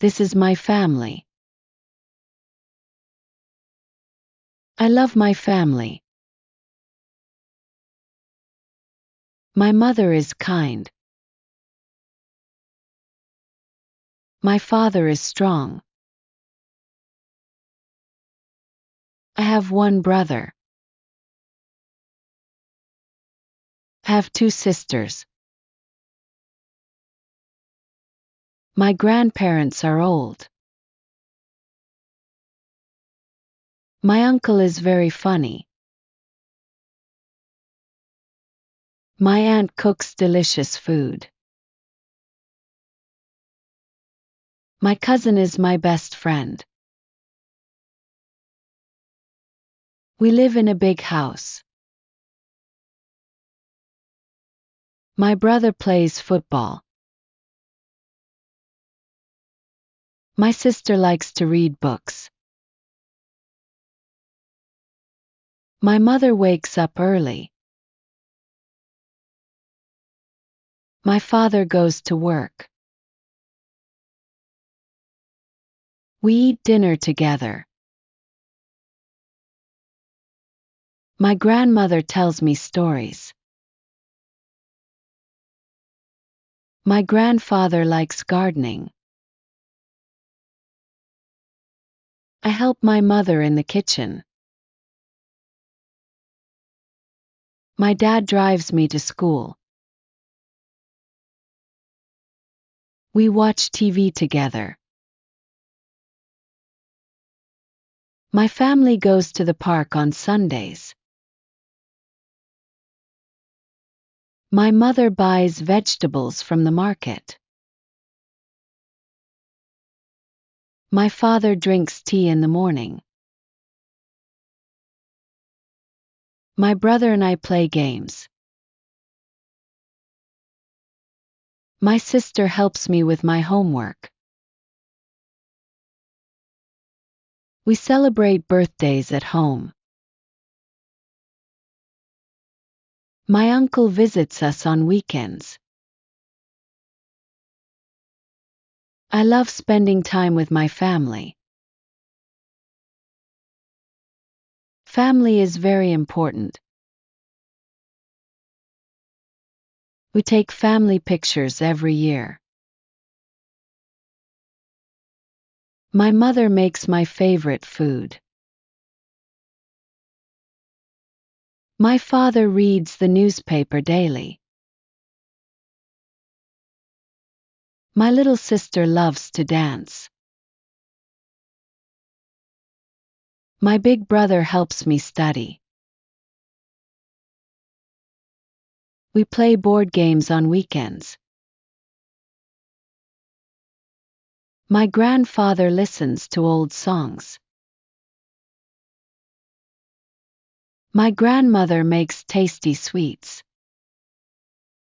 This is my family. I love my family. My mother is kind. My father is strong. I have one brother. I have two sisters. My grandparents are old. My uncle is very funny. My aunt cooks delicious food. My cousin is my best friend. We live in a big house. My brother plays football. My sister likes to read books. My mother wakes up early. My father goes to work. We eat dinner together. My grandmother tells me stories. My grandfather likes gardening. I help my mother in the kitchen. My dad drives me to school. We watch TV together. My family goes to the park on Sundays. My mother buys vegetables from the market. My father drinks tea in the morning. My brother and I play games. My sister helps me with my homework. We celebrate birthdays at home. My uncle visits us on weekends. I love spending time with my family. Family is very important. We take family pictures every year. My mother makes my favorite food. My father reads the newspaper daily. My little sister loves to dance. My big brother helps me study. We play board games on weekends. My grandfather listens to old songs. My grandmother makes tasty sweets.